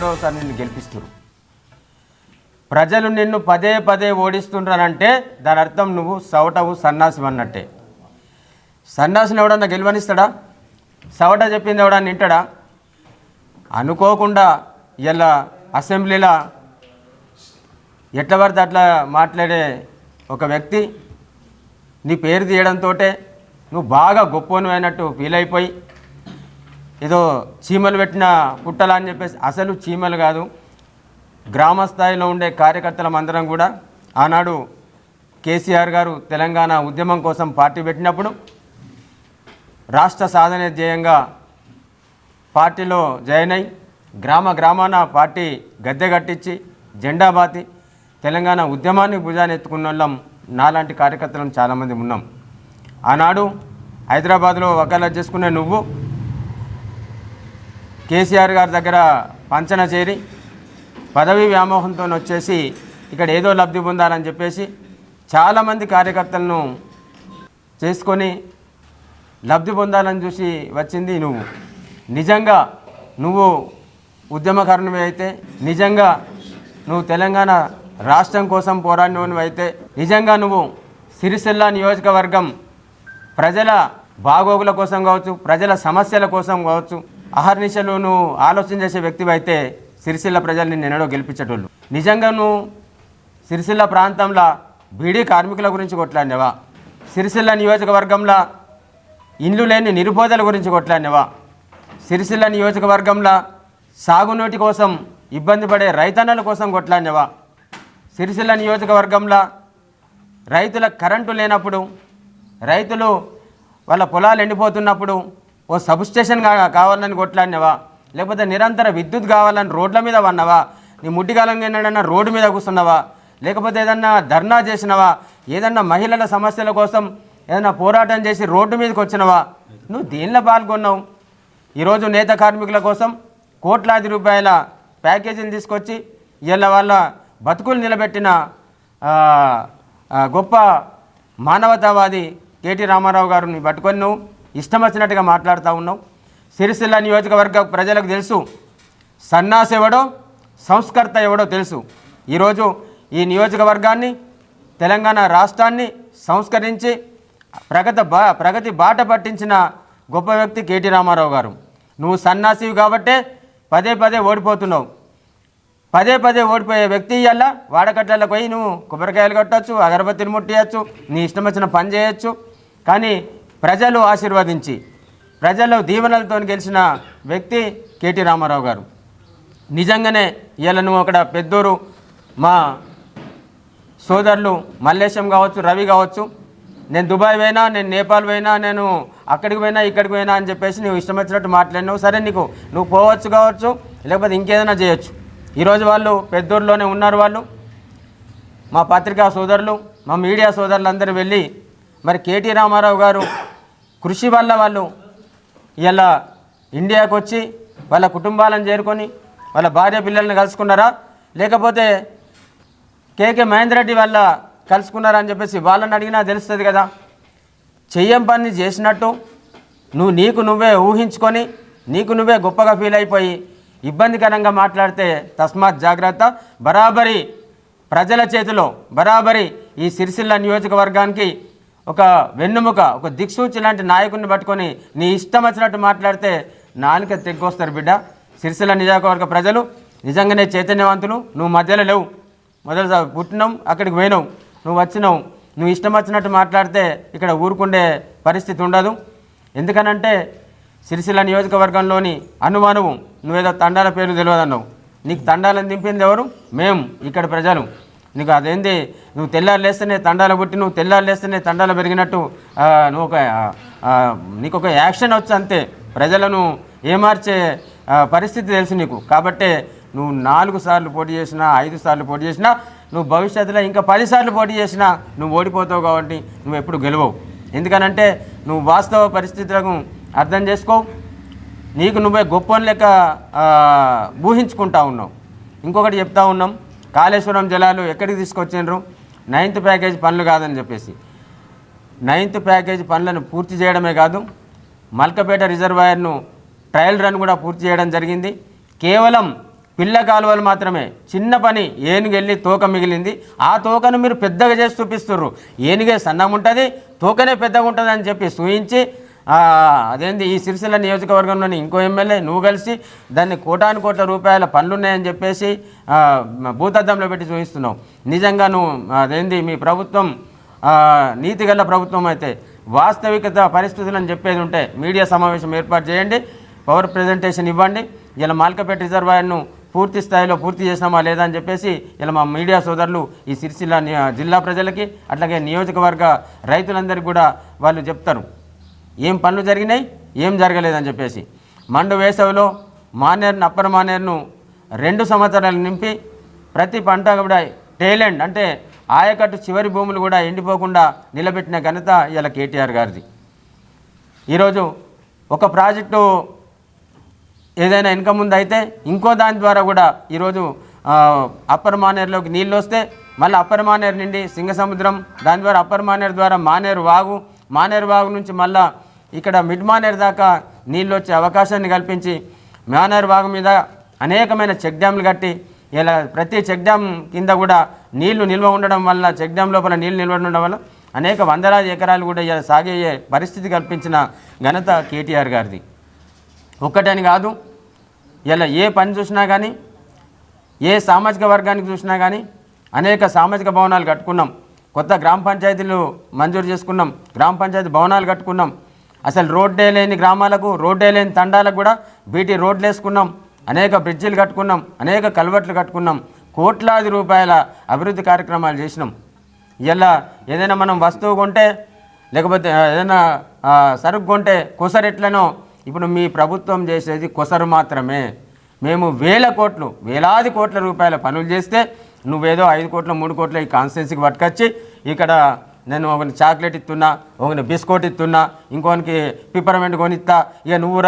మూడవసారి నిన్ను గెలిపిస్తున్నారు. ప్రజలు నిన్ను పదే పదే ఓడిస్తుండ్రనంటే దాని అర్థం నువ్వు సవటవు సన్నాసి అన్నట్టే. సన్నాసిని ఎవడన్నా గెలవనిస్తాడా? సవట చెప్పింది ఎవడన్నా వింటాడా? అనుకోకుండా ఇలా అసెంబ్లీలో ఎట్లా పడితే అట్లా మాట్లాడే ఒక వ్యక్తి నీ పేరు తీయడంతో నువ్వు బాగా గొప్పను అయినట్టు ఫీల్ అయిపోయి ఏదో చీమలు పెట్టిన పుట్టలా అని చెప్పేసి, అసలు చీమలు కాదు, గ్రామ స్థాయిలో ఉండే కార్యకర్తలం అందరం కూడా ఆనాడు కేసీఆర్ గారు తెలంగాణ ఉద్యమం కోసం పార్టీ పెట్టినప్పుడు రాష్ట్ర సాధన ధ్యేయంగా పార్టీలో జాయిన్ అయి గ్రామాన పార్టీ గద్దె కట్టించి జెండా బాతి తెలంగాణ ఉద్యమాన్ని భుజాన్ని ఎత్తుకున్న వాళ్ళం నాలాంటి కార్యకర్తలం చాలామంది ఉన్నాం. ఆనాడు హైదరాబాద్లో వకాలత్ చేసుకునే నువ్వు కేసీఆర్ గారి దగ్గర పంచన చేరి పదవి వ్యామోహంతో వచ్చేసి ఇక్కడ ఏదో లబ్ధి పొందాలని చెప్పేసి చాలామంది కార్యకర్తలను చేసుకొని లబ్ధి పొందాలని చూసి వచ్చింది నువ్వు. నిజంగా నువ్వు ఉద్యమకారునివి అయితే, నిజంగా నువ్వు తెలంగాణ రాష్ట్రం కోసం పోరాడినవి అయితే, నిజంగా నువ్వు సిరిసిల్ల నియోజకవర్గం ప్రజల బాగోగుల కోసం కావచ్చు, ప్రజల సమస్యల కోసం కావచ్చు అహర్నిశలు నువ్వు ఆలోచన చేసే వ్యక్తివి అయితే సిరిసిల్ల ప్రజలు నిన్ను ఎన్నడో గెలిపించేటోళ్ళు. నిజంగా నువ్వు సిరిసిల్ల ప్రాంతంలో బీడీ కార్మికుల గురించి కొట్లాడినవా? సిరిసిల్ల నియోజకవర్గంలో ఇండ్లు లేని నిరుపేదల గురించి కొట్లాడినవా? సిరిసిల్ల నియోజకవర్గంలో సాగునీటి కోసం ఇబ్బంది పడే రైతన్నల కోసం కొట్లాడినవా? సిరిసిల్ల నియోజకవర్గంలో రైతుల కరెంటు లేనప్పుడు, రైతులు వాళ్ళ పొలాలు ఎండిపోతున్నప్పుడు ఓ సబ్స్టేషన్ కావాలని కొట్లాడినవా? లేకపోతే నిరంతర విద్యుత్ కావాలని రోడ్ల మీద వన్నవా? నీ ముట్టికాలంగా ఏదన్నా రోడ్డు మీద కూర్చున్నావా? లేకపోతే ఏదన్నా ధర్నా చేసినవా? ఏదన్నా మహిళల సమస్యల కోసం ఏదైనా పోరాటం చేసి రోడ్డు మీదకి వచ్చినవా? నువ్వు దేనిలో పాల్గొన్నావు? ఈరోజు నేత కార్మికుల కోసం కోట్లాది రూపాయల ప్యాకేజీని తీసుకొచ్చి ఇలా వాళ్ళ బతుకులు నిలబెట్టిన గొప్ప మానవతావాది కేటీ రామారావు గారిని పట్టుకొని నువ్వు ఇష్టం వచ్చినట్టుగా మాట్లాడుతూ ఉన్నావు. సిరిసిల్ల నియోజకవర్గ ప్రజలకు తెలుసు సన్నాసి ఎవడో, సంస్కర్త ఎవడో తెలుసు. ఈరోజు ఈ నియోజకవర్గాన్ని, తెలంగాణ రాష్ట్రాన్ని సంస్కరించి ప్రగతి బాట పట్టించిన గొప్ప వ్యక్తి కేటీ రామారావు గారు. నువ్వు సన్నాసివి కాబట్టే పదే పదే ఓడిపోతున్నావు. పదే పదే ఓడిపోయే వ్యక్తి ఇయ్యాల వాడకట్లలో పోయి నువ్వు కొబ్బరికాయలు కొట్టచ్చు, అగరబత్తిని ముట్టియచ్చు, నీ ఇష్టం వచ్చిన పని చేయొచ్చు. కానీ ప్రజలు ఆశీర్వదించి ప్రజలు దీవెనలతో గెలిచిన వ్యక్తి కేటీ రామారావు గారు. నిజంగానే ఇవాళ నువ్వు అక్కడ పెద్దూరు మా సోదరులు మల్లేశం కావచ్చు, రవి కావచ్చు, నేను దుబాయ్ పోయినా, నేను నేపాల్ పోయినా, నేను అక్కడికి పోయినా ఇక్కడికి పోయినా అని చెప్పేసి నువ్వు ఇష్టం వచ్చినట్టు మాట్లాడినావు. సరే, నువ్వు పోవచ్చు కావచ్చు, లేకపోతే ఇంకేదైనా చేయొచ్చు. ఈరోజు వాళ్ళు పెద్దూరులోనే ఉన్నారు. వాళ్ళు మా పత్రికా సోదరులు, మా మీడియా సోదరులు అందరూ వెళ్ళి మరి కేటీ రామారావు గారు కృషి వల్ల వాళ్ళు ఇలా ఇండియాకు వచ్చి వాళ్ళ కుటుంబాలను చేరుకొని వాళ్ళ భార్య పిల్లల్ని కలుసుకున్నారా, లేకపోతే కేకే మహేందర్ రెడ్డి వాళ్ళ కలుసుకున్నారా అని చెప్పేసి వాళ్ళని అడిగినా తెలుస్తుంది కదా. చెయ్యం పని చేసినట్టు నీకు నువ్వే ఊహించుకొని నీకు నువ్వే గొప్పగా ఫీల్ అయిపోయి ఇబ్బందికరంగా మాట్లాడితే తస్మాత్ జాగ్రత్త. బరాబరి ప్రజల చేతిలో బరాబరి ఈ సిరిసిల్ల నియోజకవర్గానికి ఒక వెన్నుముక, ఒక దిక్సూచి లాంటి నాయకుడిని పట్టుకొని నీ ఇష్టం వచ్చినట్టు మాట్లాడితే నాలుక తెగ్గొస్తారు బిడ్డ. సిరిసిల్ల నియోజకవర్గ ప్రజలు నిజంగానే చైతన్యవంతులు. నువ్వు మధ్యలో లేవు, మొదలు పుట్టినావు, అక్కడికి పోయినావు, నువ్వు వచ్చినావు. నువ్వు ఇష్టం వచ్చినట్టు మాట్లాడితే ఇక్కడ ఊరుకుండే పరిస్థితి ఉండదు. ఎందుకనంటే సిరిసిల్ల నియోజకవర్గంలోని అనుమానము నువ్వేదో తండాల పేరు తెలియదన్నావు. నీకు తండాలను దింపింది ఎవరు? మేము, ఇక్కడ ప్రజలు. నీకు అదేంది, నువ్వు తెల్లారు లేస్తేనే తండాలు పుట్టి, నువ్వు తెల్లారు లేస్తేనే తండాలు పెరిగినట్టు నీకు ఒక యాక్షన్ వచ్చు అంతే. ప్రజలను ఏమార్చే పరిస్థితి తెలుసు నీకు. కాబట్టే నువ్వు 4 సార్లు పోటీ చేసినా, 5 సార్లు పోటీ చేసినా, నువ్వు భవిష్యత్తులో ఇంకా 10 సార్లు పోటీ చేసినా నువ్వు ఓడిపోతావు. కాబట్టి నువ్వు ఎప్పుడు గెలవవు. ఎందుకనంటే నువ్వు వాస్తవ పరిస్థితులను అర్థం చేసుకో. నీకు నువ్వే గొప్ప లెక్క ఊహించుకుంటా ఉన్నావు. ఇంకొకటి చెప్తా ఉన్నాం, కాళేశ్వరం జలాలు ఎక్కడికి తీసుకొచ్చిండ్రు? 9th ప్యాకేజ్ పనులు కాదని చెప్పేసి 9th ప్యాకేజ్ పనులను పూర్తి చేయడమే కాదు, మల్కపేట రిజర్వాయర్ను ట్రయల్ రన్ కూడా పూర్తి చేయడం జరిగింది. కేవలం పిల్ల కాలువలు మాత్రమే, చిన్న పని ఏనుగెళ్ళి తోక మిగిలింది. ఆ తోకను మీరు పెద్దగా చేసి చూపిస్తుర్రు. ఏనుగే సన్నం ఉంటుంది, తోకనే పెద్దగా ఉంటుంది అని చెప్పి సూచించి అదేంది ఈ సిరిసిల్ల నియోజకవర్గంలోని ఇంకో ఎమ్మెల్యే నువ్వు కలిసి దాన్ని కోటాను కోట్ల రూపాయల పనులున్నాయని చెప్పేసి భూతద్దంలో పెట్టి చూపిస్తున్నావు. నిజంగా నువ్వు అదేంది మీ ప్రభుత్వం నీతిగల ప్రభుత్వం అయితే వాస్తవికత పరిస్థితులను చెప్పేది ఉంటే మీడియా సమావేశం ఏర్పాటు చేయండి, పవర్ ప్రజెంటేషన్ ఇవ్వండి. ఇలా మాల్కపేట రిజర్వాయర్ను పూర్తి స్థాయిలో పూర్తి చేసినామా లేదా అని చెప్పేసి ఇలా మా మీడియా సోదరులు ఈ సిరిసిల్ల జిల్లా ప్రజలకి అట్లాగే నియోజకవర్గ రైతులందరికీ కూడా వాళ్ళు చెప్తారు ఏం పనులు జరిగినాయి ఏం జరగలేదని చెప్పేసి. మండు వేసవిలో మానేరును అప్పర్ మానేరును 2 సంవత్సరాలు నింపి ప్రతి పంట కూడా టేలెండ్ అంటే ఆయకట్టు చివరి భూములు కూడా ఎండిపోకుండా నిలబెట్టిన ఘనత ఇలా కేటీఆర్ గారిది. ఈరోజు ఒక ప్రాజెక్టు ఏదైనా వెనక ముందు అయితే ఇంకో దాని ద్వారా కూడా ఈరోజు అప్పర్ మానేరులోకి నీళ్ళు వస్తే మళ్ళీ అప్పర్ మానేరు నుండి సింగసముద్రం, దాని ద్వారా అప్పర్ మానేరు ద్వారా మానేరు వాగు నుంచి మళ్ళీ ఇక్కడ మిడ్ మానేరు దాకా నీళ్ళు వచ్చే అవకాశాన్ని కల్పించి మానేరు వాగు మీద అనేకమైన చెక్ డ్యామ్లు కట్టి ఇలా ప్రతి చెక్ డ్యామ్ కింద కూడా నీళ్లు నిల్వ ఉండడం వల్ల చెక్ డ్యామ్ లోపల నీళ్ళు నిల్వ ఉండడం వల్ల అనేక వందలాది ఎకరాలు కూడా ఇలా సాగే పరిస్థితి కల్పించిన ఘనత కేటీఆర్ గారిది. ఒక్కటని కాదు, ఇలా ఏ పని చూసినా కానీ ఏ సామాజిక వర్గానికి చూసినా కానీ అనేక సామాజిక భవనాలు కట్టుకున్నాం, కొత్త గ్రామ పంచాయతీలు మంజూరు చేసుకున్నాం, గ్రామ పంచాయతీ భవనాలు కట్టుకున్నాం. అసలు రోడ్డే లేని గ్రామాలకు రోడ్డే లేని తండాలకు కూడా బీటీ రోడ్లు వేసుకున్నాం, అనేక బ్రిడ్జిలు కట్టుకున్నాం, అనేక కల్వర్ట్లు కట్టుకున్నాం, కోట్లాది రూపాయల అభివృద్ధి కార్యక్రమాలు చేసినాం. ఇలా ఏదైనా మనం వస్తువు కొంటే లేకపోతే ఏదైనా సరుకు కొంటే కొసరెట్లనో ఇప్పుడు మీ ప్రభుత్వం చేసేది కొసరు మాత్రమే. మేము వేలాది కోట్ల రూపాయల పనులు చేస్తే నువ్వేదో 5 కోట్ల 3 కోట్ల ఈ కాన్స్టిట్యున్సీకి పట్టుకొచ్చి ఇక్కడ నేను ఒకని చాక్లెట్ ఇస్తున్నా, ఒకని బిస్కెట్ ఇస్తున్నా, ఇంకోనికి పిప్పర్మెంట్ కొనిస్తా, ఇక నువ్వు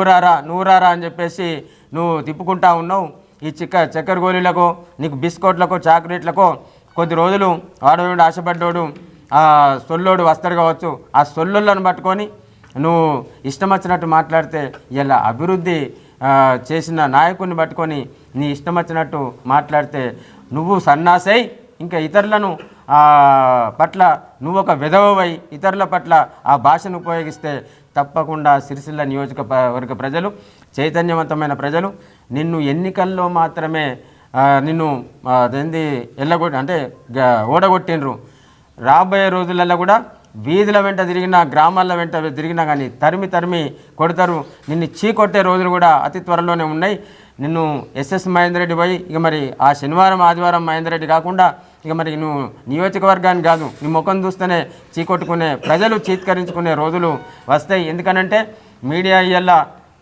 రారా అని చెప్పేసి నువ్వు తిప్పుకుంటా ఉన్నావు. ఈ చక్కెర గోళీలకో నీకు బిస్కెట్లకో చాక్లెట్లకో కొద్ది రోజులు వాడోడు ఆశపడ్డోడు సొల్లోడు వస్తాడు కావచ్చు, ఆ సొల్లులను పట్టుకొని నువ్వు ఇష్టం వచ్చినట్టు మాట్లాడితే ఇలా అభివృద్ధి చేసిన నాయకుడిని పట్టుకొని నీ ఇష్టం వచ్చినట్టు మాట్లాడితే నువ్వు సన్నాసై ఇంకా ఇతరులను పట్ల నువ్వు ఒక విధవై ఇతరుల పట్ల ఆ భాషను ఉపయోగిస్తే తప్పకుండా సిరిసిల్ల నియోజకవర్గ ప్రజలు చైతన్యవంతమైన ప్రజలు నిన్ను ఎన్నికల్లో మాత్రమే నిన్ను ఓడగొట్టినరు. రాబోయే రోజులలో కూడా వీధుల వెంట తిరిగినా గ్రామాల వెంట తిరిగినా కానీ తరిమి కొడతారు. నిన్ను చీకొట్టే రోజులు కూడా అతి త్వరలోనే ఉన్నాయి. నిన్ను ఎస్ఎస్ మహేందర్ రెడ్డి పోయి ఇక మరి ఆ శనివారం ఆదివారం మహేందర్ రెడ్డి కాకుండా ఇక మరి నువ్వు నియోజకవర్గాన్ని కాదు నీ ముఖం చూస్తేనే చీకొట్టుకునే ప్రజలు చీత్కరించుకునే రోజులు వస్తాయి. ఎందుకనంటే మీడియా ఇవాళ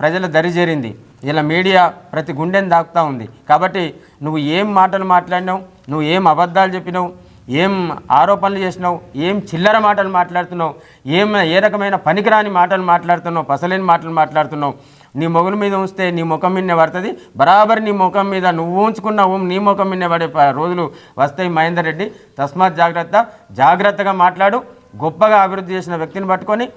ప్రజల దరి చేరింది. ఇలా మీడియా ప్రతి గుండెని దాకుతూ ఉంది. కాబట్టి నువ్వు ఏం మాటలు మాట్లాడినావు, నువ్వు ఏం అబద్ధాలు చెప్పినావు, ఏం ఆరోపణలు చేసినావు, ఏం చిల్లర మాటలు మాట్లాడుతున్నావు, ఏ రకమైన పనికిరాని మాటలు మాట్లాడుతున్నావు, పసలేని మాటలు మాట్లాడుతున్నావు. నీ మొగుల మీద ఉంచితే నీ ముఖం మీదనే పడుతుంది. బరాబరి నీ ముఖం మీద నువ్వు ఉంచుకున్న నీ ముఖం మీదనే పడే రోజులు వస్తాయి. మహేందర్ రెడ్డి తస్మాత్ జాగ్రత్తగా మాట్లాడు. గొప్పగా అభివృద్ధి చేసిన వ్యక్తిని పట్టుకొని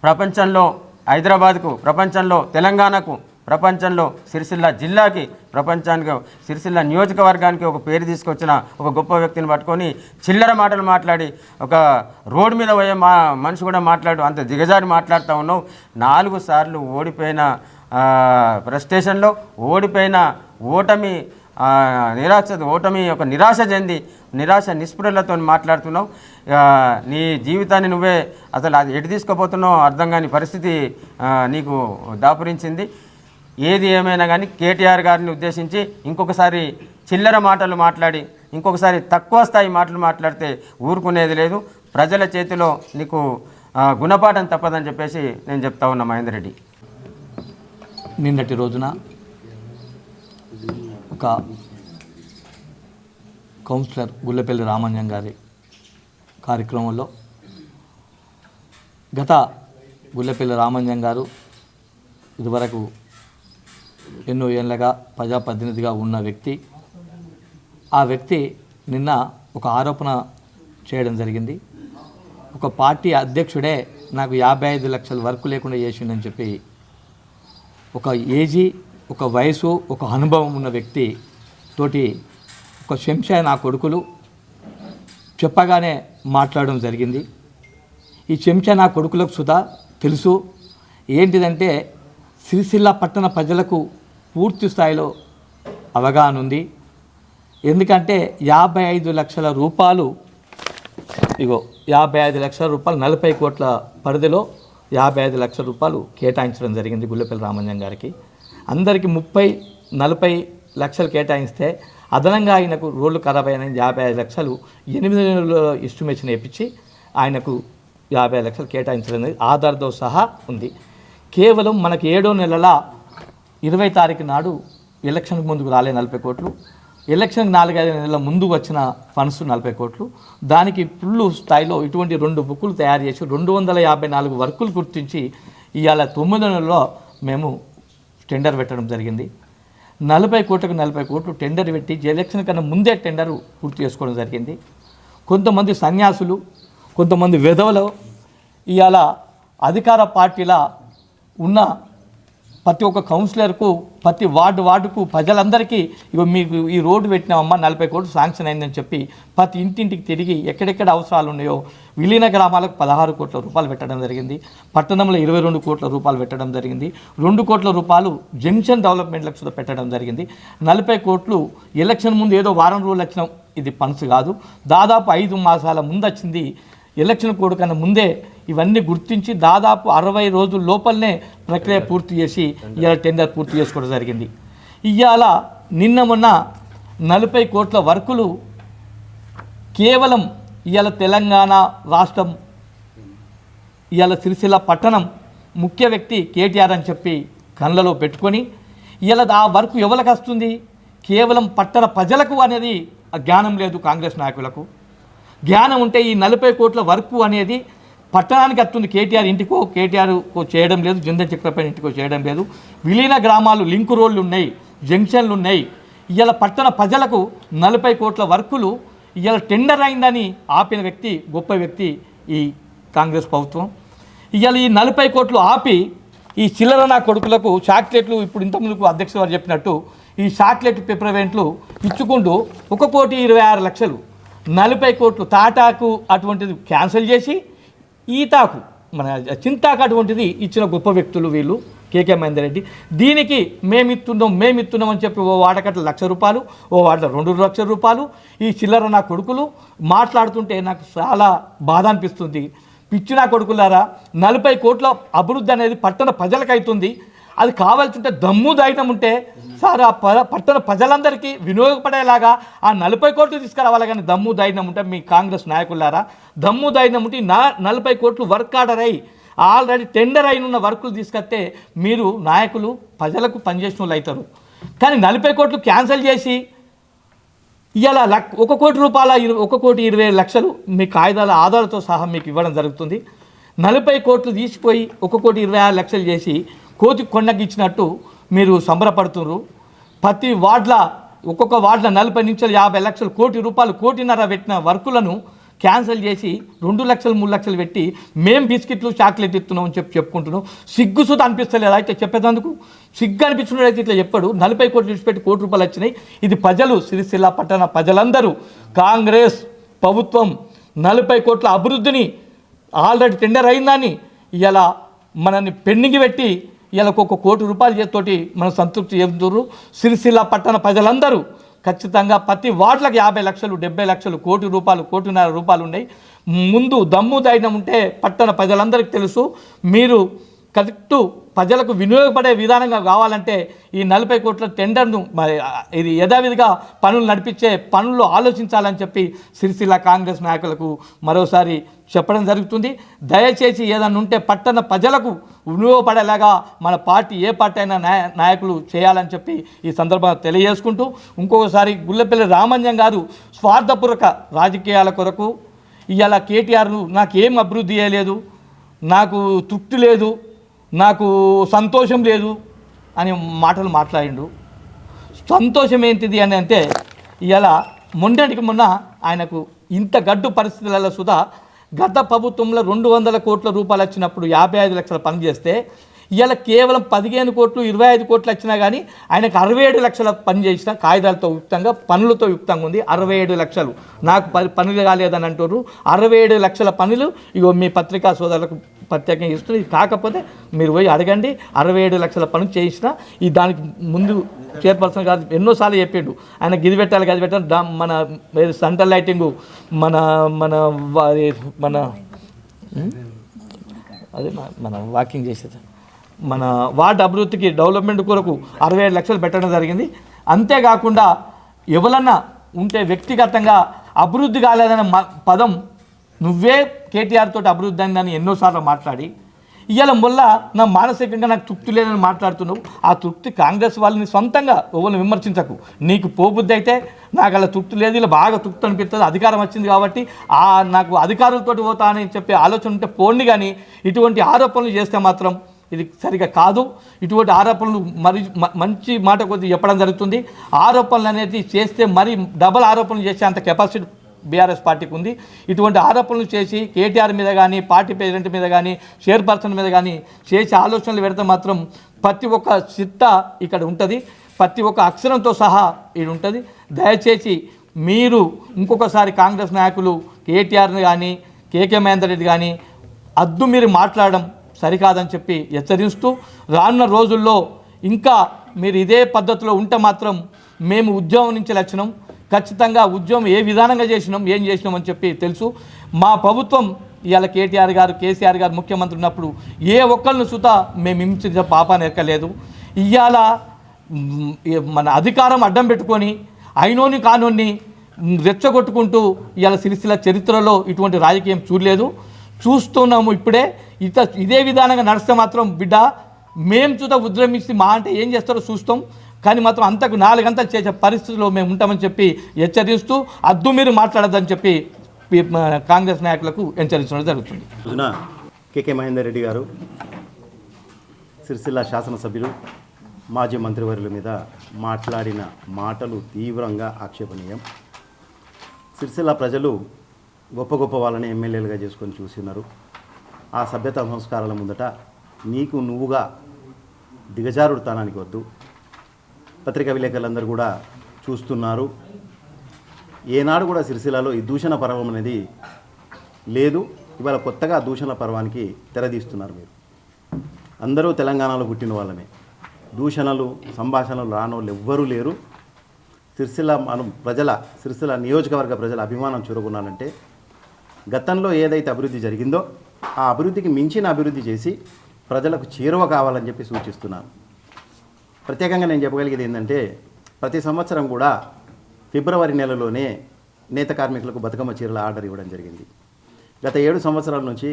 ప్రపంచంలో హైదరాబాద్కు, ప్రపంచంలో తెలంగాణకు, ప్రపంచంలో సిరిసిల్ల జిల్లాకి, ప్రపంచానికి సిరిసిల్ల నియోజకవర్గానికి ఒక పేరు తీసుకొచ్చిన ఒక గొప్ప వ్యక్తిని పట్టుకొని చిల్లర మాటలు మాట్లాడి ఒక రోడ్డు మీద పోయే మనిషి కూడా మాట్లాడు అంత దిగజారి మాట్లాడుతూ ఉన్నావు. 4 సార్లు ఓడిపోయిన ఫ్రస్ట్రేషన్లో ఓడిపోయిన నిరాశ చెంది నిస్పృహలతో మాట్లాడుతున్నావు. నీ జీవితాన్ని నువ్వే అసలు అది ఎటు తీసుకుపోతున్నావు అర్థం కాని పరిస్థితి నీకు దాపురించింది. ఏది ఏమైనా కానీ కేటీఆర్ గారిని ఉద్దేశించి ఇంకొకసారి చిల్లర మాటలు మాట్లాడి ఇంకొకసారి తక్కువ స్థాయి మాటలు మాట్లాడితే ఊరుకునేది లేదు. ప్రజల చేతిలో నీకు గుణపాఠం తప్పదని చెప్పేసి నేను చెప్తా ఉన్నా. మహేందర్ రెడ్డి నిన్నటి రోజున ఒక కౌన్సిలర్ గుల్లపల్లి రామన్యం గారి కార్యక్రమంలో గుల్లపల్లి రామన్యం గారు ఇదివరకు ఎన్నో ఏళ్ళగా ప్రజాప్రతినిధిగా ఉన్న వ్యక్తి. ఆ వ్యక్తి నిన్న ఒక ఆరోపణ చేయడం జరిగింది. ఒక పార్టీ అధ్యక్షుడే నాకు 55 లక్షల వర్క్ లేకుండా చేసిండని చెప్పి ఒక ఏజీ ఒక వయసు ఒక అనుభవం ఉన్న వ్యక్తి తోటి ఒక శంషా నా కొడుకులు చెప్పగానే మాట్లాడడం జరిగింది. ఈ చెంచా నా కొడుకులకు సుధా తెలుసు ఏంటిదంటే సిరిసిల్ల పట్టణ ప్రజలకు పూర్తి స్థాయిలో అవగాహన ఉంది. ఎందుకంటే 55 లక్షల రూపాయలు 55 లక్షల రూపాయలు 40 కోట్ల పరిధిలో 55 లక్షల రూపాయలు కేటాయించడం జరిగింది గుల్లపల్లి రామంజన్ గారికి. అందరికీ 30-40 లక్షలు కేటాయిస్తే అదనంగా ఆయనకు రోడ్లు ఖరాబ్ అయిన 55 లక్షలు 8 నెలల ఎస్టిమేషన్ వేయించి ఆయనకు 50 లక్షలు కేటాయించడం అనేది ఆధార్తో సహా ఉంది. కేవలం మనకి 7వ నెలల 20 తారీఖు నాడు ఎలక్షన్కి ముందుకు రాలే 40 కోట్లు, ఎలక్షన్కి 4-5 నెలల ముందు వచ్చిన ఫండ్స్ 40 కోట్లు. దానికి ఫుల్ స్థాయిలో ఇటువంటి 2 బుక్కులు తయారు చేసి 254 వర్కులు గుర్తించి ఇవాళ 9 నెలల్లో మేము టెండర్ పెట్టడం జరిగింది. 40 కోట్లు టెండర్ పెట్టి ఎలక్షన్ కన్నా ముందే టెండర్ పూర్తి చేసుకోవడం జరిగింది. కొంతమంది సన్యాసులు, కొంతమంది విధవలు ఇవాళ అధికార పార్టీల ఉన్న ప్రతి ఒక్క కౌన్సిలర్కు ప్రతి వార్డుకు ప్రజలందరికీ మీకు ఈ రోడ్డు పెట్టినామమ్మా 40 కోట్లు శాంక్షన్ అయిందని చెప్పి ప్రతి ఇంటింటికి తిరిగి ఎక్కడెక్కడ అవసరాలు ఉన్నాయో విలీన గ్రామాలకు 16 కోట్ల రూపాయలు పెట్టడం జరిగింది. పట్టణంలో 22 కోట్ల రూపాయలు పెట్టడం జరిగింది. 2 కోట్ల రూపాయలు జంక్షన్ డెవలప్మెంట్లకు కూడా పెట్టడం జరిగింది. 40 కోట్లు ఎలక్షన్ ముందు ఏదో వారం రోజులు వచ్చిన ఇది ఫండ్స్ కాదు, దాదాపు 5 మాసాల ముందు వచ్చింది. ఎలక్షన్ కోడ్ కన్నా ముందే ఇవన్నీ గుర్తించి దాదాపు 60 రోజుల లోపలనే ప్రక్రియ పూర్తి చేసి ఇవాళ టెండర్ పూర్తి చేసుకోవడం జరిగింది. ఇవాళ నిన్న మొన్న 40 కోట్ల వర్కులు కేవలం ఇవాళ తెలంగాణ రాష్ట్రం ఇవాళ సిరిసిల్ల పట్టణం ముఖ్య వ్యక్తి కేటీఆర్ అని చెప్పి కళ్ళలో పెట్టుకొని ఇవాళ ఆ వర్క్ ఎవరికి వస్తుంది? కేవలం పట్టణ ప్రజలకు అనేది జ్ఞానం లేదు. కాంగ్రెస్ నాయకులకు జ్ఞానం ఉంటే ఈ 40 కోట్ల వర్క్ అనేది పట్టణానికి వస్తుంది. కేటీఆర్ చేయడం లేదు, జందన్ చక్రపై ఇంటికో చేయడం లేదు. విలీన గ్రామాలు లింక్ రోడ్లు ఉన్నాయి, జంక్షన్లు ఉన్నాయి. ఇవాళ పట్టణ ప్రజలకు 40 కోట్ల వర్కులు ఇవాళ టెండర్ అయిందని ఆపిన వ్యక్తి గొప్ప వ్యక్తి ఈ కాంగ్రెస్ ప్రభుత్వం. ఇవాళ ఈ 40 కోట్లు ఆపి ఈ చిల్లర నా కొడుకులకు చాక్లెట్లు ఇప్పుడు ఇంతకుముందుకు అధ్యక్షుడు వారు చెప్పినట్టు ఈ చాక్లెట్ పెప్పర్వెంట్లు ఇచ్చుకుంటూ 1,26,00,000 40 కోట్లు తాటాకు అటువంటిది క్యాన్సిల్ చేసి ఈతాకు మన చింతాకు అటువంటిది ఇచ్చిన గొప్ప వ్యక్తులు వీళ్ళు కేకే మహేందర్ రెడ్డి. దీనికి మేమిస్తున్నాం అని చెప్పి ఓ వాడకట్ల 1,00,000 రూపాయలు, ఓ వాడల 2 లక్షల రూపాయలు ఈ చిల్లర నా కొడుకులు మాట్లాడుతుంటే నాకు చాలా బాధ అనిపిస్తుంది. పిచ్చి నా కొడుకులారా, 40 కోట్ల అభివృద్ధి అనేది పట్టణ ప్రజలకు అవుతుంది. అది కావాల్సింటే దమ్ము ధైర్యం ఉంటే సార్ ఆ పట్టణ ప్రజలందరికీ వినియోగపడేలాగా ఆ 40 కోట్లు తీసుకురావాలి. కానీ దమ్ము ధైర్యం ఉంటే మీ కాంగ్రెస్ నాయకులారా, దమ్ము ధైర్యం ఉంటే 40 కోట్లు వర్క్ ఆర్డర్ అయ్యి ఆల్రెడీ టెండర్ అయిన వర్కులు తీసుకొస్తే మీరు నాయకులు ప్రజలకు పనిచేసిన వాళ్ళు అవుతారు. కానీ 40 కోట్లు క్యాన్సిల్ చేసి ఇవాళ 1 కోటి రూపాయల 1,20,00,000 మీ కాగితాల ఆధారాలతో సహా మీకు ఇవ్వడం జరుగుతుంది. 40 కోట్లు తీసిపోయి 1,26,00,000 చేసి కోతి కొండకి ఇచ్చినట్టు మీరు సంబరపడుతున్నారు. ప్రతి ఒక్కొక్క వార్డుల 40 నుంచి 50 లక్షలు, 1 కోటి రూపాయలు, 1.5 కోటి పెట్టిన వర్కులను క్యాన్సిల్ చేసి 2 లక్షలు 3 లక్షలు పెట్టి మేము బిస్కెట్లు చాక్లెట్ ఇస్తున్నాం అని చెప్పుకుంటున్నాం. సిగ్గు సుత అనిపిస్తలేదు అయితే చెప్పేందుకు. సిగ్గు అనిపించినట్టు ఇట్లా చెప్పాడు. 40 కోట్లు విడిచిపెట్టి 1 కోటి రూపాయలు వచ్చినాయి. ఇది ప్రజలు సిరిసిల్ల పట్టణ ప్రజలందరూ కాంగ్రెస్ ప్రభుత్వం 40 కోట్ల అభివృద్ధిని ఆల్రెడీ టెండర్ అయిందని ఇలా మనల్ని పెండింగ్ పెట్టి ఇలా 1 కోటి రూపాయల చేతితోటి మనం సంతృప్తి చెందుతున్నారు. సిరిసిల్ల పట్టణ ప్రజలందరూ ఖచ్చితంగా ప్రతి వార్డులకు 50 లక్షలు, 70 లక్షలు, 1 కోటి రూపాయలు, 1,50,00,000 రూపాయలు ఉన్నాయి. ముందు దమ్ము ధైర్యం ఉంటే పట్టణ ప్రజలందరికీ తెలుసు. మీరు కరెక్టు ప్రజలకు వినియోగపడే విధానంగా కావాలంటే ఈ 40 కోట్ల టెండర్ను ఇది యథావిధిగా పనులు నడిపించే పనులు ఆలోచించాలని చెప్పి సిరిసిల్ల కాంగ్రెస్ నాయకులకు మరోసారి చెప్పడం జరుగుతుంది. దయచేసి ఏదన్నా ఉంటే పట్టణ ప్రజలకు వినియోగపడేలాగా మన పార్టీ ఏ పార్టీ అయినా నాయకులు చేయాలని చెప్పి ఈ సందర్భంగా తెలియజేసుకుంటూ ఇంకొకసారి గుల్లపల్లి రామంజన్ గారు స్వార్థపూర్వక రాజకీయాల కొరకు ఇవాళ కేటీఆర్ను నాకేం అభివృద్ధి చేయలేదు, నాకు తృప్తి లేదు, నాకు సంతోషం లేదు అని మాటలు మాట్లాడిండు. సంతోషం ఏంటిది అని అంటే ఇవాళ మొన్నటికి మొన్న ఆయనకు ఇంత గడ్డు పరిస్థితులలో సుధా గత ప్రభుత్వంలో 200 కోట్ల రూపాయలు వచ్చినప్పుడు 55 లక్షల పని చేస్తే ఇవాళ కేవలం 15 కోట్లు 25 కోట్లు వచ్చినా కానీ ఆయనకు 67 లక్షల పని చేసిన కాగితాలతో యుక్తంగా పనులతో యుక్తంగా ఉంది. 67 లక్షలు నాకు పనులు కాలేదని అంటారు. 67 లక్షల పనులు ఇగో మీ పత్రికా సోదరులకు ప్రత్యేకంగా ఇస్తుంది. కాకపోతే మీరు పోయి అడగండి, 67 లక్షల పనులు చేయించిన. ఈ దానికి ముందు చైర్పర్సన్ గారు ఎన్నోసార్లు చెప్పిండు, ఆయన గిది పెట్టాలి గది పెట్టాలి. మన సెంట్రల్ లైటింగు మన మన మన అదే మన వాకింగ్ చేసేది మన వార్డు అభివృద్ధికి డెవలప్మెంట్ కొరకు 67 లక్షలు పెట్టడం జరిగింది. అంతేకాకుండా ఎవరన్నా ఉంటే వ్యక్తిగతంగా అభివృద్ధి కాలేదనే పదం నువ్వే కేటీఆర్ తోటి అభివృద్ధి అయిందని ఎన్నోసార్లు మాట్లాడి ఇవాళ మొల్ల నా మానసికంగా నాకు తృప్తి లేదని మాట్లాడుతున్నావు. ఆ తృప్తి కాంగ్రెస్ వాళ్ళని సొంతంగా ఎవరిని విమర్శించకు. నీకు పోబుద్ధి అయితే నాకు అలా తృప్తి లేదు, ఇలా బాగా తృప్తి అనిపిస్తుంది, అధికారం వచ్చింది కాబట్టి నాకు అధికారులతోటి పోతా అని చెప్పే ఆలోచన ఉంటే పోండి. కానీ ఇటువంటి ఆరోపణలు చేస్తే మాత్రం ఇది సరిగా కాదు. ఇటువంటి ఆరోపణలు మంచి మాట కొద్ది చెప్పడం జరుగుతుంది. ఆరోపణలు అనేది చేస్తే మరి డబల్ ఆరోపణలు చేసే అంత కెపాసిటీ బీఆర్ఎస్ పార్టీకి ఉంది. ఇటువంటి ఆరోపణలు చేసి కేటీఆర్ మీద కానీ పార్టీ ప్రెసిడెంట్ మీద కానీ చైర్పర్సన్ మీద కానీ చేసే ఆలోచనలు పెడితే మాత్రం ప్రతి ఒక్క చిట్ట ఇక్కడ ఉంటుంది, ప్రతి ఒక్క అక్షరంతో సహా ఇది ఉంటుంది. దయచేసి మీరు ఇంకొకసారి కాంగ్రెస్ నాయకులు కేటీఆర్ని కానీ కేకే మహేందర్ రెడ్డి కానీ మీరు మాట్లాడడం సరికాదని చెప్పి హెచ్చరిస్తూ రానున్న రోజుల్లో ఇంకా మీరు ఇదే పద్ధతిలో ఉంటే మాత్రం మేము ఉద్యోగం నుంచి లక్షణం ఖచ్చితంగా ఉద్యమం ఏ విధానంగా చేసినాం ఏం చేసినాం అని చెప్పి తెలుసు. మా ప్రభుత్వం ఇవాళ కేటీఆర్ గారు కేసీఆర్ గారు ముఖ్యమంత్రి ఉన్నప్పుడు ఏ ఒక్కరిని సుతా మేము హింసించే పాపాన్ని ఎక్కలేదు. ఇవాళ మన అధికారం అడ్డం పెట్టుకొని అయినోని కానోని రెచ్చగొట్టుకుంటూ ఇవాళ సిరిసిల్ల చరిత్రలో ఇటువంటి రాజకీయం చూడలేదు, చూస్తున్నాము. ఇప్పుడే ఇదే విధానంగా నడిస్తే మాత్రం బిడ్డ మేము చూత ఉద్యమిస్తే మా అంటే ఏం చేస్తారో చూస్తాం. కానీ మాత్రం అంతకు 4 గంటలు చేసే పరిస్థితిలో మేము ఉంటామని చెప్పి హెచ్చరిస్తూ మీరు మాట్లాడద్దని చెప్పి కాంగ్రెస్ నాయకులకు హెచ్చరించడం జరుగుతుంది. కేకే మహేందర్ రెడ్డి గారు సిరిసిల్ల శాసనసభ్యులు మాజీ మంత్రివర్యుల మీద మాట్లాడిన మాటలు తీవ్రంగా ఆక్షేపణీయం. సిరిసిల్ల ప్రజలు గొప్ప గొప్ప వాళ్ళని ఎమ్మెల్యేలుగా చేసుకొని చూస్తున్నారు. ఆ సభ్యత సంస్కారాల ముందట నీకు నువ్వుగా దిగజారుడుతానానికి వద్దు. పత్రికా విలేకరులందరూ కూడా చూస్తున్నారు. ఏనాడు కూడా సిరిసిల్లలో ఈ దూషణ పర్వం అనేది లేదు. ఇవాళ కొత్తగా దూషణ పర్వానికి తెరదీస్తున్నారు. మీరు అందరూ తెలంగాణలో పుట్టిన వాళ్ళమే. దూషణలు సంభాషణలు రానోళ్ళు ఎవ్వరూ లేరు. సిరిసిల్ల నియోజకవర్గ ప్రజల అభిమానం చూరగొనాలంటే గతంలో ఏదైతే అభివృద్ధి జరిగిందో ఆ అభివృద్ధికి మించిన అభివృద్ధి చేసి ప్రజలకు చేరువ కావాలని చెప్పి సూచిస్తున్నాను. ప్రత్యేకంగా నేను చెప్పగలిగేది ఏంటంటే ప్రతి సంవత్సరం కూడా ఫిబ్రవరి నెలలోనే నేత కార్మికులకు బతుకమ్మ చీరల ఆర్డర్ ఇవ్వడం జరిగింది. గత 7 సంవత్సరాల నుంచి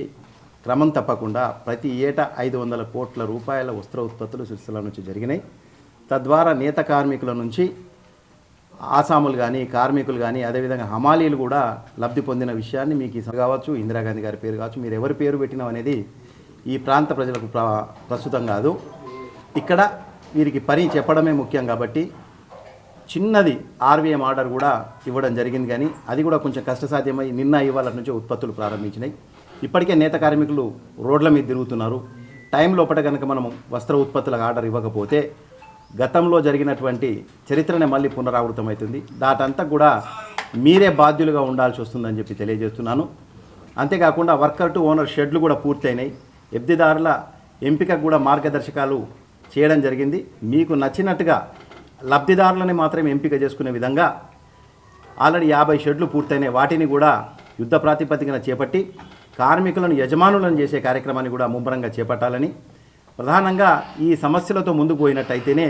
క్రమం తప్పకుండా ప్రతి ఏటా 500 కోట్ల రూపాయల వస్త్ర ఉత్పత్తులు సిరిసిల్ల నుంచి జరిగినాయి. తద్వారా నేత కార్మికుల నుంచి ఆసాములు కానీ కార్మికులు కానీ అదేవిధంగా హమాలీలు కూడా లబ్ధి పొందిన విషయాన్ని మీకు కావచ్చు, ఇందిరాగాంధీ గారి పేరు కావచ్చు, మీరు ఎవరి పేరు పెట్టినాం అనేది ఈ ప్రాంత ప్రజలకు ప్రస్తుతం కాదు. ఇక్కడ వీరికి పని చెప్పడమే ముఖ్యం కాబట్టి చిన్నది ఆర్వీఎం ఆర్డర్ కూడా ఇవ్వడం జరిగింది. కానీ అది కూడా కొంచెం కష్టసాధ్యమై ఇవాళ నుంచి ఉత్పత్తులు ప్రారంభించినాయి. ఇప్పటికే నేత కార్మికులు రోడ్ల మీద తిరుగుతున్నారు. టైం లోపల కనుక మనం వస్త్ర ఉత్పత్తులకు ఆర్డర్ ఇవ్వకపోతే గతంలో జరిగినటువంటి చరిత్రనే మళ్ళీ పునరావృతమవుతుంది. దాటంతా కూడా మీరే బాధ్యులుగా ఉండాల్సి వస్తుందని చెప్పి తెలియజేస్తున్నాను. అంతేకాకుండా వర్కర్ టు ఓనర్ షెడ్లు కూడా పూర్తయినాయి. లబ్ధిదారుల ఎంపికకు కూడా మార్గదర్శకాలు చేయడం జరిగింది. మీకు నచ్చినట్టుగా లబ్ధిదారులని మాత్రమే ఎంపిక చేసుకునే విధంగా ఆల్రెడీ 50 షెడ్లు పూర్తయినాయి. వాటిని కూడా యుద్ధ ప్రాతిపదికన చేపట్టి కార్మికులను యజమానులను చేసే కార్యక్రమాన్ని కూడా ముమ్మరంగా చేపట్టాలని, ప్రధానంగా ఈ సమస్యలతో ముందుకు పోయినట్టయితేనే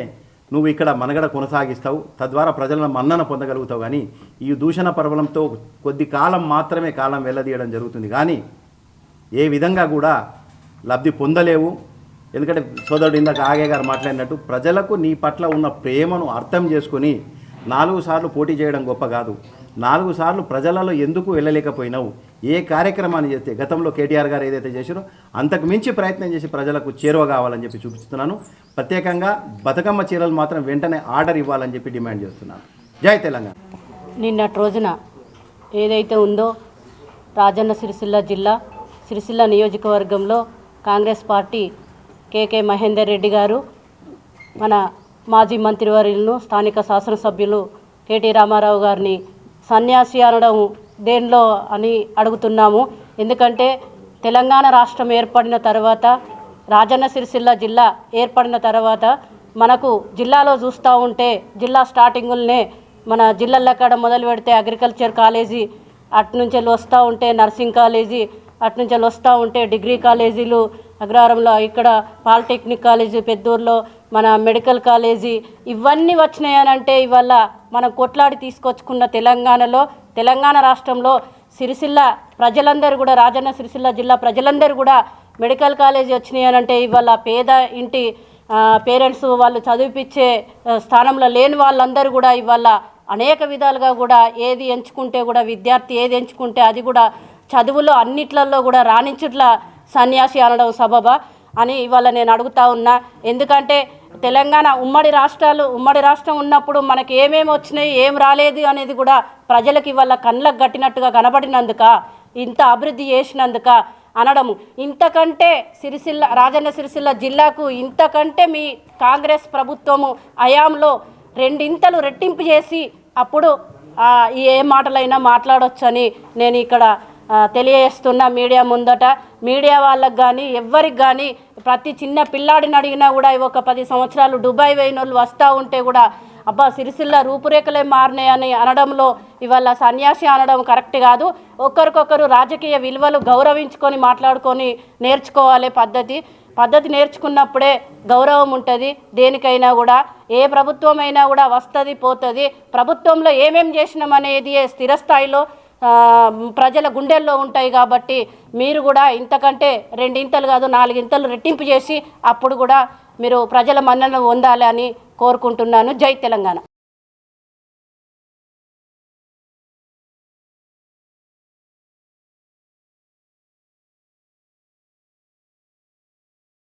నువ్వు ఇక్కడ మనగడ కొనసాగిస్తావు, తద్వారా ప్రజలను మన్నన పొందగలుగుతావు. కానీ ఈ దూషణ పర్వలంతో కొద్ది కాలం మాత్రమే కాలం వెళ్ళదీయడం జరుగుతుంది. కానీ ఏ విధంగా కూడా లబ్ధి పొందలేవు. ఎందుకంటే సోదరుడు ఇందాక ఆగే గారు మాట్లాడినట్టు ప్రజలకు నీ పట్ల ఉన్న ప్రేమను అర్థం చేసుకొని 4 సార్లు పోటీ చేయడం గొప్ప కాదు. 4 సార్లు ప్రజలలో ఎందుకు వెళ్ళలేకపోయినావు? ఏ కార్యక్రమాన్ని చేస్తే గతంలో కేటీఆర్ గారు ఏదైతే చేశారో అంతకు మించి ప్రయత్నం చేసి ప్రజలకు చేరువ కావాలని చెప్పి చూపిస్తున్నాను. ప్రత్యేకంగా బతుకమ్మ చీరలు మాత్రం వెంటనే ఆర్డర్ ఇవ్వాలని చెప్పి డిమాండ్ చేస్తున్నాను. జై తెలంగాణ. నిన్నటి రోజున ఏదైతే ఉందో రాజన్న సిరిసిల్ల జిల్లా సిరిసిల్ల నియోజకవర్గంలో కాంగ్రెస్ పార్టీ కేకే మహేందర్ రెడ్డి గారు, మన మాజీ మంత్రివర్యులను స్థానిక శాసనసభ్యులు కేటీ రామారావు గారిని సన్యాసి అనడం దేనిలో అని అడుగుతున్నాము. ఎందుకంటే తెలంగాణ రాష్ట్రం ఏర్పడిన తర్వాత, రాజన్న సిరిసిల్ల జిల్లా ఏర్పడిన తర్వాత మనకు జిల్లాలో చూస్తూ ఉంటే జిల్లా స్టార్టింగులనే మన జిల్లాల కాడ మొదలు పెడితే అగ్రికల్చర్ కాలేజీ, అటునుంచి వస్తూ ఉంటే నర్సింగ్ కాలేజీ, అటునుంచి వస్తూ ఉంటే డిగ్రీ కాలేజీలు అగ్రహారంలో, ఇక్కడ పాలిటెక్నిక్ కాలేజీ పెద్దూరులో, మన మెడికల్ కాలేజీ, ఇవన్నీ వచ్చినాయనంటే ఇవాళ మనం కొట్లాడి తీసుకొచ్చుకున్న తెలంగాణలో, తెలంగాణ రాష్ట్రంలో సిరిసిల్ల ప్రజలందరూ కూడా, రాజన్న సిరిసిల్ల జిల్లా ప్రజలందరూ కూడా మెడికల్ కాలేజీ వచ్చినాయనంటే ఇవాళ పేద ఇంటి పేరెంట్స్ వాళ్ళు చదివిపించే స్థానంలో లేని వాళ్ళందరూ కూడా ఇవాళ అనేక విధాలుగా కూడా ఏది ఎంచుకుంటే కూడా, విద్యార్థి ఏది ఎంచుకుంటే అది కూడా చదువులో అన్నిట్లలో కూడా రాణించుట్ల సన్యాసి అనడం సబబా అని ఇవాళ నేను అడుగుతా ఉన్నా. ఎందుకంటే తెలంగాణ ఉమ్మడి రాష్ట్రం ఉన్నప్పుడు మనకి ఏమేమి వచ్చినాయి, ఏం రాలేదు అనేది కూడా ప్రజలకు ఇవాళ కళ్ళకు గట్టినట్టుగా కనబడినందుక, ఇంత అభివృద్ధి చేసినందుక అనడము. ఇంతకంటే రాజన్న సిరిసిల్ల జిల్లాకు ఇంతకంటే మీ కాంగ్రెస్ ప్రభుత్వము హయాంలో రెండింతలు రెట్టింపు చేసి అప్పుడు ఏ మాటలైనా మాట్లాడొచ్చని నేను ఇక్కడ తెలియజేస్తున్నా. మీడియా ముందట, మీడియా వాళ్ళకు కానీ ఎవ్వరికి కానీ, ప్రతి చిన్న పిల్లాడిని అడిగినా కూడా ఒక 10 సంవత్సరాలు దుబాయ్ పోయిన వాళ్ళు వస్తూ ఉంటే కూడా అబ్బా సిరిసిల్ల రూపురేఖలే మారినాయని అనడంలో ఇవాళ సన్యాసి అనడం కరెక్ట్ కాదు. ఒకరికొకరు రాజకీయ విలువలు గౌరవించుకొని మాట్లాడుకొని నేర్చుకోవాలి. పద్ధతి నేర్చుకున్నప్పుడే గౌరవం ఉంటుంది. దేనికైనా కూడా ఏ ప్రభుత్వం అయినా కూడా వస్తుంది పోతుంది. ప్రభుత్వంలో ఏమేం చేసినామనేది స్థిరస్థాయిలో ప్రజల గుండెల్లో ఉంటాయి. కాబట్టి మీరు కూడా ఇంతకంటే 2 ఇంతలు కాదు 4 ఇంతలు రెట్టింపు చేసి అప్పుడు కూడా మీరు ప్రజల మన్నన పొందాలి అని కోరుకుంటున్నాను. జై తెలంగాణ.